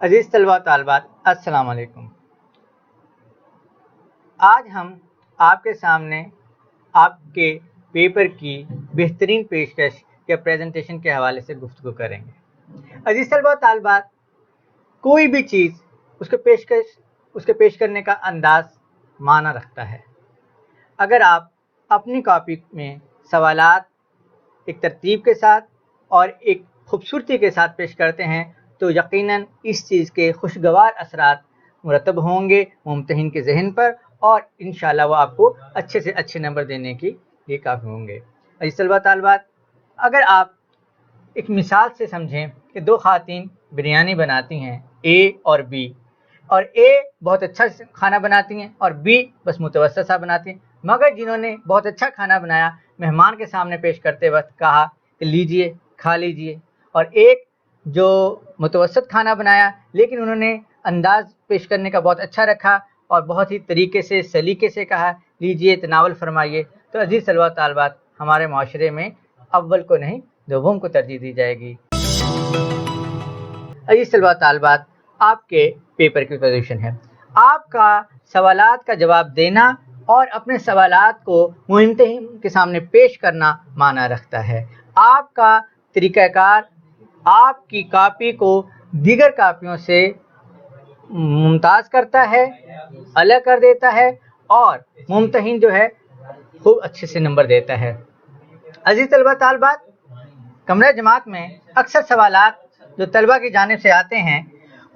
عزیز طلبہ و طالبات، السلام علیکم۔ آج ہم آپ کے سامنے آپ کے پیپر کی بہترین پیشکش یا پریزنٹیشن کے حوالے سے گفتگو کریں گے۔ عزیز طلبہ و طالبات، کوئی بھی چیز اس کے پیش کرنے کا انداز معنی رکھتا ہے۔ اگر آپ اپنی کاپی میں سوالات ایک ترتیب کے ساتھ اور ایک خوبصورتی کے ساتھ پیش کرتے ہیں تو یقیناً اس چیز کے خوشگوار اثرات مرتب ہوں گے ممتحن کے ذہن پر، اور انشاءاللہ وہ آپ کو اچھے سے اچھے نمبر دینے کے لیے کافی ہوں گے۔ عزیز طلبہ طالبات، اگر آپ ایک مثال سے سمجھیں کہ دو خواتین بریانی بناتی ہیں، اے اور بی، اور اے بہت اچھا کھانا بناتی ہیں اور بی بس متوسط سا بناتی ہیں، مگر جنہوں نے بہت اچھا کھانا بنایا مہمان کے سامنے پیش کرتے وقت کہا کہ لیجئے کھا لیجئے، اور ایک جو متوسط کھانا بنایا لیکن انہوں نے انداز پیش کرنے کا بہت اچھا رکھا اور بہت ہی طریقے سے سلیقے سے کہا لیجئے تناول فرمائیے، تو عزیز طلبہ طالبات ہمارے معاشرے میں اول کو نہیں دوم کو ترجیح دی جائے گی۔ عزیز طلبہ طالبات، آپ کے پیپر کی پوزیشن ہے، آپ کا سوالات کا جواب دینا اور اپنے سوالات کو ممتحن کے سامنے پیش کرنا معنی رکھتا ہے۔ آپ کا طریقہ کار آپ کی کاپی کو دیگر کاپیوں سے ممتاز کرتا ہے، الگ کر دیتا ہے، اور ممتحن جو ہے خوب اچھے سے نمبر دیتا ہے۔ عزیز طلبہ طالبات، کمرہ جماعت میں اکثر سوالات جو طلبہ کی جانب سے آتے ہیں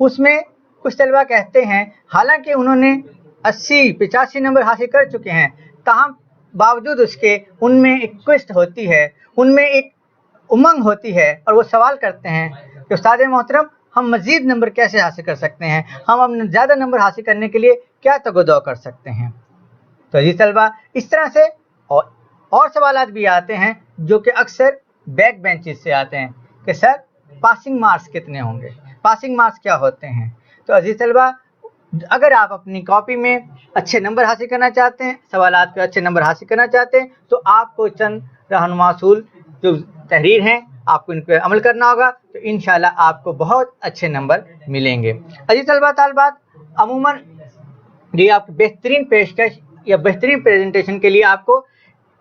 اس میں کچھ طلبہ کہتے ہیں حالانکہ انہوں نے 80-85 نمبر حاصل کر چکے ہیں، تاہم باوجود اس کے ان میں ایک کوئسٹ ہوتی ہے، ان میں ایک امنگ ہوتی ہے، اور وہ سوال کرتے ہیں کہ استاد محترم ہم مزید نمبر کیسے حاصل کر سکتے ہیں، ہم اپنے زیادہ نمبر حاصل کرنے کے لیے کیا تگ و دو کر سکتے ہیں۔ تو عزیز طلبہ، اس طرح سے اور سوالات بھی آتے ہیں جو کہ اکثر بیک بینچز سے آتے ہیں کہ سر پاسنگ مارکس کتنے ہوں گے، پاسنگ مارکس کیا ہوتے ہیں۔ تو عزیز طلبہ، اگر آپ اپنی کاپی میں اچھے نمبر حاصل کرنا چاہتے ہیں، سوالات کے اچھے نمبر حاصل کرنا چاہتے ہیں، تو آپ کو چند رہنما اصول جو تحریر ہیں آپ کو ان پہ عمل کرنا ہوگا، تو انشاءاللہ آپ کو بہت اچھے نمبر ملیں گے۔ عزیز طلبہ طالبات، عموماً یہ آپ کی بہترین پیشکش یا بہترین پریزنٹیشن کے لیے آپ کو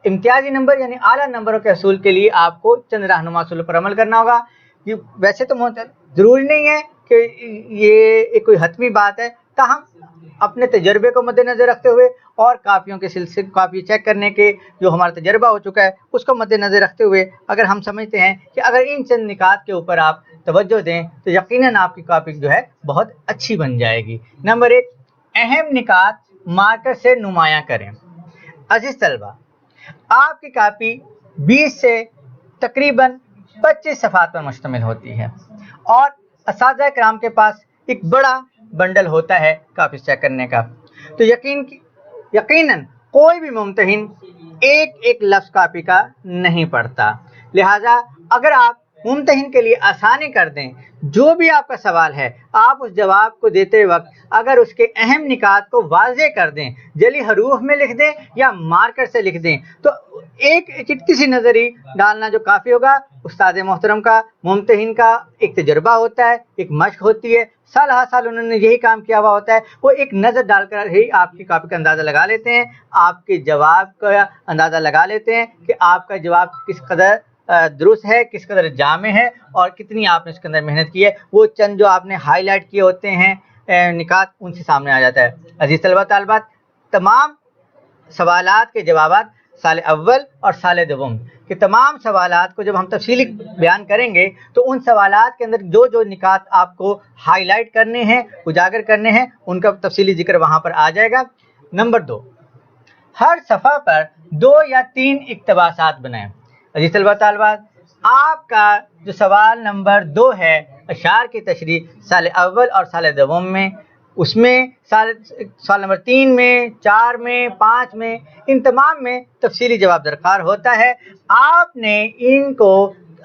امتیازی نمبر یعنی اعلیٰ نمبروں کے حصول کے لیے آپ کو چند رہنما اصولوں پر عمل کرنا ہوگا۔ یہ ویسے تو ضروری نہیں ہے کہ یہ ایک کوئی حتمی بات ہے، تاہم اپنے تجربے کو مد نظر رکھتے ہوئے اور کاپیوں کے سلسلے کاپی چیک کرنے کے جو ہمارا تجربہ ہو چکا ہے اس کو مد نظر رکھتے ہوئے اگر ہم سمجھتے ہیں کہ اگر ان چند نکات کے اوپر آپ توجہ دیں تو یقیناً آپ کی کاپی جو ہے بہت اچھی بن جائے گی۔ نمبر 1، اہم نکات مارکر سے نمایاں کریں۔ عزیز طلبہ، آپ کی کاپی 20 سے تقریباً 25 صفحات پر مشتمل ہوتی ہے اور اساتذہ کرام کے پاس ایک بڑا بنڈل ہوتا ہے کاپی چیک کرنے کا، تو یقیناً کوئی بھی ممتحن ایک ایک لفظ کاپی کا نہیں پڑھتا، لہٰذا اگر آپ ممتحن کے لیے آسانی کر دیں، جو بھی آپ کا سوال ہے آپ اس جواب کو دیتے وقت اگر اس کے اہم نکات کو واضح کر دیں، جلی حروف میں لکھ دیں یا مارکر سے لکھ دیں، تو ایک چٹکی سی نظر ہی ڈالنا جو کافی ہوگا۔ استاد محترم کا ممتحن کا ایک تجربہ ہوتا ہے، ایک مشق ہوتی ہے، سال ہر سال انہوں نے یہی کام کیا ہوا ہوتا ہے، وہ ایک نظر ڈال کر ہی آپ کی کاپی کا اندازہ لگا لیتے ہیں، آپ کے جواب کا اندازہ لگا لیتے ہیں کہ آپ کا جواب کس قدر درست ہے، کس قدر جامع ہے اور کتنی آپ نے اس کے اندر محنت کی ہے۔ وہ چند جو آپ نے ہائی لائٹ کیے ہوتے ہیں نکات ان سے سامنے آ جاتا ہے۔ عزیز طلبہ طالبات، تمام سوالات کے جوابات سال اول اور سال دوم کہ تمام سوالات کو جب ہم تفصیلی بیان کریں گے تو ان سوالات کے اندر جو جو نکات آپ کو ہائی لائٹ کرنے ہیں، اجاگر کرنے ہیں، ان کا تفصیلی ذکر وہاں پر آ جائے گا۔ نمبر 2، ہر صفحہ پر 2 یا 3 اقتباسات بنائیں۔ عزیز طلبہ طالبات، آپ کا جو سوال نمبر 2 ہے اشعار کی تشریح سال اول اور سال دوم میں، اس میں سوال نمبر 3 میں، 4 میں، 5 میں، ان تمام میں تفصیلی جواب درکار ہوتا ہے۔ آپ نے ان کو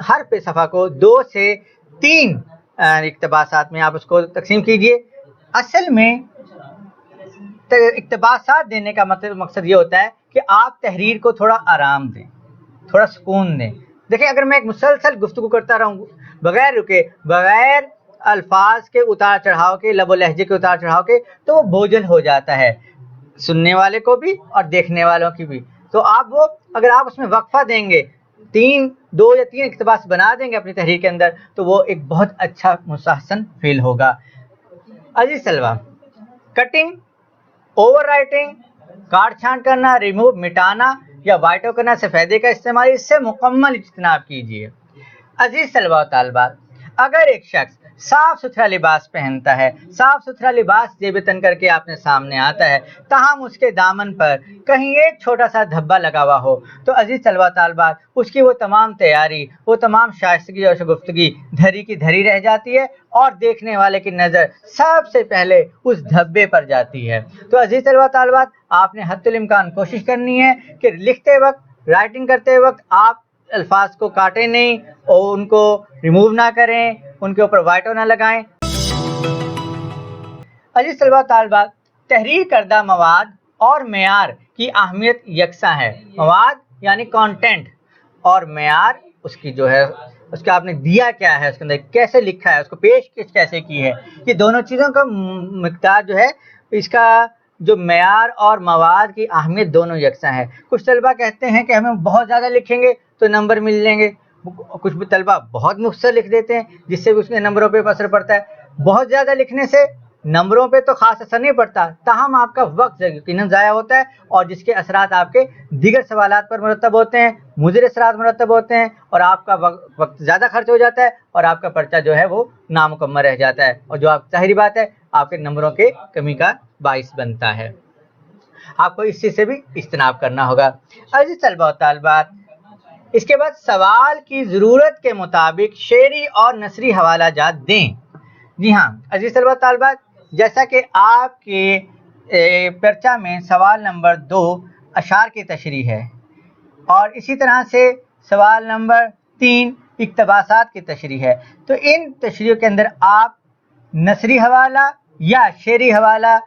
ہر صفحہ کو 2 سے 3 اقتباسات میں آپ اس کو تقسیم کیجئے۔ اصل میں اقتباسات دینے کا مقصد یہ ہوتا ہے کہ آپ تحریر کو تھوڑا آرام دیں، تھوڑا سکون دیں۔ دیکھیں، اگر میں ایک مسلسل گفتگو کرتا رہوں بغیر رکے، بغیر الفاظ کے اتار چڑھاؤ کے، لب و لہجے کے اتار چڑھاؤ کے، تو وہ بوجھل ہو جاتا ہے سننے والے کو بھی اور دیکھنے والوں کی بھی. تو اگر آپ اس میں وقفہ دیں گے، 2 یا 3 اقتباس بنا دیں گے اپنی تحریر کے اندر، تو وہ ایک بہت اچھا مستحسن فیل ہوگا. عزیز طلبہ، کٹنگ، اوور رائٹنگ، کاٹ چھانٹ کرنا، ریموو مٹانا یا وائٹ آؤٹ کرنا، سفیدے کا استعمال، اس سے مکمل اجتناب کیجیے. عزیز طلبہ و طالبات، اگر ایک شخص صاف ستھرا لباس پہنتا ہے، صاف ستھرا لباس زیب تن کر کے اپنے سامنے آتا ہے، تاہم اس کے دامن پر کہیں ایک چھوٹا سا دھبا لگا ہوا ہو، تو عزیز طلبہ طالبات، اس کی وہ تمام تیاری، وہ تمام شائستگی اور شگفتگی دھری کی دھری رہ جاتی ہے، اور دیکھنے والے کی نظر سب سے پہلے اس دھبے پر جاتی ہے. تو عزیز طلبہ طالبات، آپ نے حتی الامکان کوشش کرنی ہے کہ لکھتے وقت، رائٹنگ کرتے وقت آپ الفاظ کو کاٹیں نہیں اور ان کو ریموو نہ کریں، ان کے اوپر وائٹو نہ لگائیں. عزیز طلبہ طالبات، تحریر کردہ مواد اور معیار کی اہمیت یکساں ہے. مواد یعنی کانٹینٹ، اور معیار اس کی جو ہے، اس کا آپ نے دیا کیا ہے، اس کے اندر کیسے لکھا ہے، اس کو پیش کیسے کی ہے، یہ دونوں چیزوں کا مقدار جو ہے، اس کا جو معیار اور مواد کی اہمیت دونوں یکساں ہے. کچھ طلبہ کہتے ہیں کہ ہمیں بہت زیادہ لکھیں گے تو نمبر مل لیں گے، کچھ بھی طلبہ بہت مختصر لکھ دیتے ہیں جس سے بھی اس کے نمبروں پہ اثر پڑتا ہے. بہت زیادہ لکھنے سے نمبروں پہ تو خاص اثر نہیں پڑتا، تاہم آپ کا وقت یقیناً ضائع ہوتا ہے، اور جس کے اثرات آپ کے دیگر سوالات پر مرتب ہوتے ہیں، مضر اثرات مرتب ہوتے ہیں، اور آپ کا وقت زیادہ خرچ ہو جاتا ہے، اور آپ کا پرچہ جو ہے وہ نامکمل رہ جاتا ہے، اور جو آپ ظاہری بات ہے آپ کے نمبروں کے کمی کا باعث بنتا ہے. آپ کو اس چیز سے بھی اجتناب کرنا ہوگا. عزیز طلبہ و طالبات، اس کے بعد سوال کی ضرورت کے مطابق شعری اور نثری حوالہ جات دیں. جی ہاں عزیز طلبہ و طالبات، جیسا کہ آپ کے پرچہ میں سوال نمبر 2 اشعار کی تشریح ہے، اور اسی طرح سے سوال نمبر 3 اقتباسات کی تشریح ہے، تو ان تشریحوں کے اندر آپ نثری حوالہ یا شعری حوالہ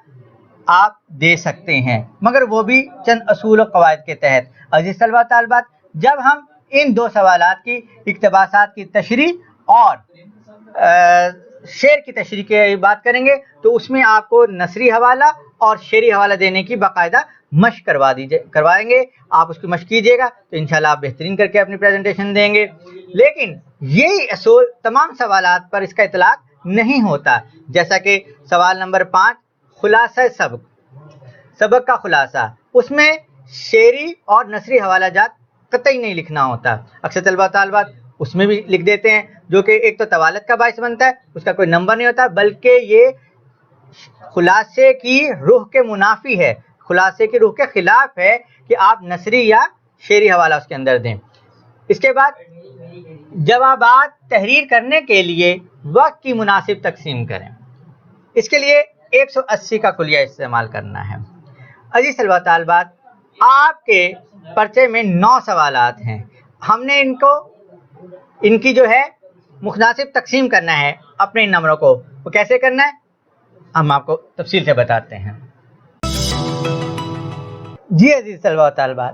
آپ دے سکتے ہیں، مگر وہ بھی چند اصول و قواعد کے تحت. عزیز طلبہ طالبات، جب ہم ان 2 سوالات کی، اقتباسات کی تشریح اور شعر کی تشریح کی بات کریں گے، تو اس میں آپ کو نثری حوالہ اور شعری حوالہ دینے کی باقاعدہ مشق کروائیں گے. آپ اس کی مشق کیجیے گا تو انشاءاللہ آپ بہترین کر کے اپنی پریزنٹیشن دیں گے. لیکن یہی اصول تمام سوالات پر اس کا اطلاق نہیں ہوتا. جیسا کہ سوال نمبر 5 خلاصہ سبق کا خلاصہ، اس میں شعری اور نثری حوالہ جات قطعی نہیں لکھنا ہوتا. اکثر طلبہ طالبات اس میں بھی لکھ دیتے ہیں، جو کہ ایک تو طوالت کا باعث بنتا ہے، اس کا کوئی نمبر نہیں ہوتا، بلکہ یہ خلاصے کی روح کے منافی ہے، خلاصے کی روح کے خلاف ہے کہ آپ نثری یا شعری حوالہ اس کے اندر دیں. اس کے بعد جوابات تحریر کرنے کے لیے وقت کی مناسب تقسیم کریں. اس کے لیے 180 کا کلیہ استعمال کرنا ہے. عزیز طلبہ طالبات، آپ کے پرچے میں 9 سوالات ہیں. ہم نے ان کی جو ہے مناسب تقسیم کرنا ہے اپنے ان نمبروں کو. وہ کیسے کرنا ہے ہم آپ کو تفصیل سے بتاتے ہیں. جی عزیز طلبہ و طالبات،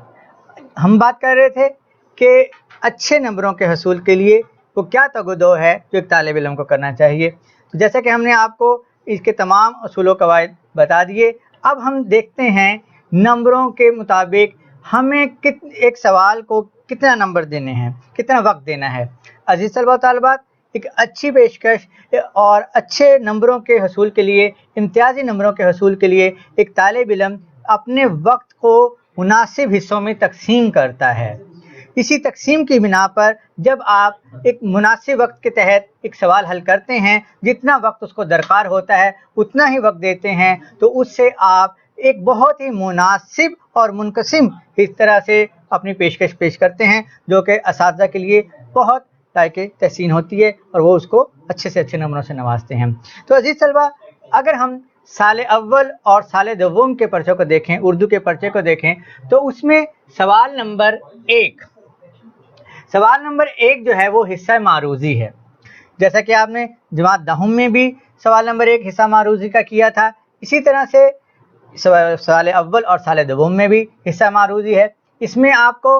ہم بات کر رہے تھے کہ اچھے نمبروں کے حصول کے لیے وہ کیا تگ و دو ہے جو ایک طالب علم کو کرنا چاہیے. جیسا کہ ہم نے آپ کو اس کے تمام اصول و قواعد بتا دیے، اب ہم دیکھتے ہیں نمبروں کے مطابق ہمیں ایک سوال کو کتنا نمبر دینے ہیں، کتنا وقت دینا ہے. عزیز طلبہ و طالبات، ایک اچھی پیشکش اور اچھے نمبروں کے حصول کے لیے، امتیازی نمبروں کے حصول کے لیے ایک طالب علم اپنے وقت کو مناسب حصوں میں تقسیم کرتا ہے. اسی تقسیم کی بنا پر جب آپ ایک مناسب وقت کے تحت ایک سوال حل کرتے ہیں، جتنا وقت اس کو درکار ہوتا ہے اتنا ہی وقت دیتے ہیں، تو اس سے آپ ایک بہت ہی مناسب اور منقسم اس طرح سے اپنی پیشکش پیش کرتے ہیں، جو کہ اساتذہ کے لیے بہت لائق تحسین ہوتی ہے، اور وہ اس کو اچھے سے اچھے نمبروں سے نوازتے ہیں. تو عزیز طلبہ، اگر ہم سال اول اور سال دوم کے پرچوں کو دیکھیں، اردو کے پرچے کو دیکھیں، تو اس میں سوال نمبر 1 جو ہے وہ حصہ معروضی ہے. جیسا کہ آپ نے جماعت دہم میں بھی سوال نمبر 1 حصہ معروضی کا کیا تھا، اسی طرح سے سال اول اور سال دوم میں بھی حصہ معروضی ہے. اس میں آپ کو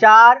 4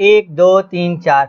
1 2 3 4,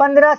10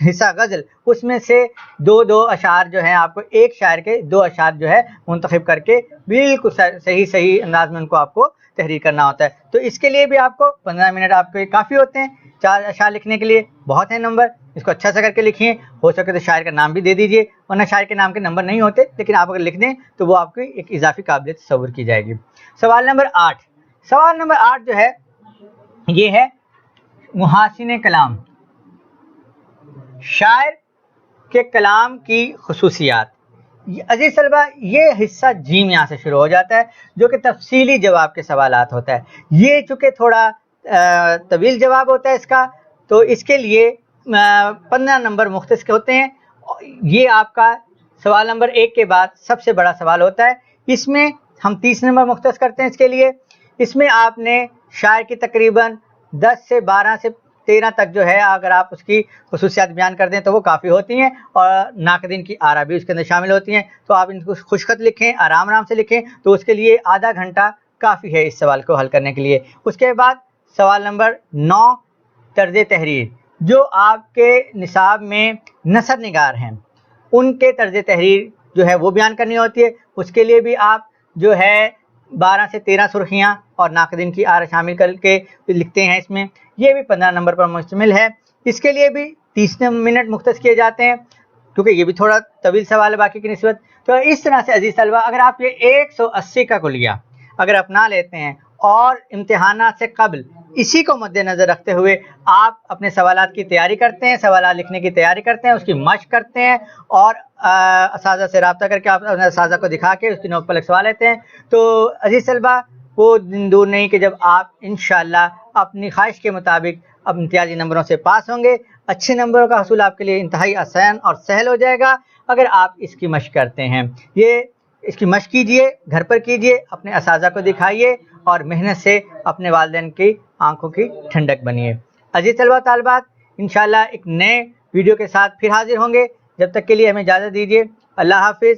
حصہ غزل، اس میں سے دو دو اشعار جو ہیں آپ کو ایک شاعر کے دو اشعار جو ہے منتخب کر کے بالکل صحیح انداز میں ان کو آپ کو تحریر کرنا ہوتا ہے. تو اس کے لیے بھی آپ کو 15 منٹ آپ کے کافی ہوتے ہیں. 4 اشعار لکھنے کے لیے بہت ہیں نمبر. اس کو اچھا سا کر کے لکھیں. ہو سکے تو شاعر کا نام بھی دے دیجئے، ورنہ شاعر کے نام کے نمبر نہیں ہوتے، لیکن آپ اگر لکھ دیں تو وہ آپ کی ایک اضافی قابل تصور کی جائے گی. سوال نمبر 8. سوال نمبر 8 جو ہے یہ ہے محاسن کلام، شاعر کے کلام کی خصوصیات. عزیز طلبہ، یہ حصہ جیم یہاں سے شروع ہو جاتا ہے جو کہ تفصیلی جواب کے سوالات ہوتا ہے. یہ چونکہ تھوڑا طویل جواب ہوتا ہے اس کا، تو اس کے لیے 15 نمبر مختص ہوتے ہیں. یہ آپ کا سوال نمبر 1 کے بعد سب سے بڑا سوال ہوتا ہے. اس میں ہم 30 نمبر مختص کرتے ہیں اس کے لیے. اس میں آپ نے شاعر کی تقریباً 10 سے 12 سے 13 تک جو ہے اگر آپ اس کی خصوصیات بیان کر دیں تو وہ کافی ہوتی ہیں، اور ناقدین کی آراء بھی اس کے اندر شامل ہوتی ہیں. تو آپ ان کو خوشخط لکھیں، آرام سے لکھیں، تو اس کے لیے آدھا گھنٹہ کافی ہے اس سوال کو حل کرنے کے لیے. اس کے بعد سوال نمبر 9 طرز تحریر. جو آپ کے نصاب میں نثر نگار ہیں ان کے طرز تحریر جو ہے وہ بیان کرنی ہوتی ہے. اس کے لیے بھی آپ جو ہے 12 سے 13 سرخیاں اور ناقدین کی آراء شامل کر کے لکھتے ہیں. اس میں یہ بھی 15 نمبر پر مشتمل ہے. اس کے لیے بھی 30 منٹ مختص کیے جاتے ہیں کیونکہ یہ بھی تھوڑا طویل سوال ہے باقی کی نسبت. تو اس طرح سے عزیز طلبہ، اگر آپ یہ 180 کا کلیہ اگر اپنا لیتے ہیں اور امتحانات سے قبل اسی کو مد نظر رکھتے ہوئے آپ اپنے سوالات کی تیاری کرتے ہیں، سوالات لکھنے کی تیاری کرتے ہیں، اس کی مشق کرتے ہیں، اور اساتذہ سے رابطہ کر کے آپ اپنے اساتذہ کو دکھا کے اس کی نوک پر ایک سوال لیتے ہیں، تو عزیز طلبہ وہ دن دور نہیں کہ جب آپ انشاءاللہ اپنی خواہش کے مطابق اب امتیازی نمبروں سے پاس ہوں گے. اچھے نمبروں کا حصول آپ کے لیے انتہائی آسان اور سہل ہو جائے گا اگر آپ اس کی مشق کرتے ہیں. اس کی مشق کیجئے، گھر پر کیجئے، اپنے اساتذہ کو دکھائیے اور محنت سے اپنے والدین کی آنکھوں کی ٹھنڈک بنیے. عزیز طلبہ طالبات، انشاءاللہ ایک نئے ویڈیو کے ساتھ پھر حاضر ہوں گے. جب تک کے لیے ہمیں اجازت دیجیے. اللہ حافظ.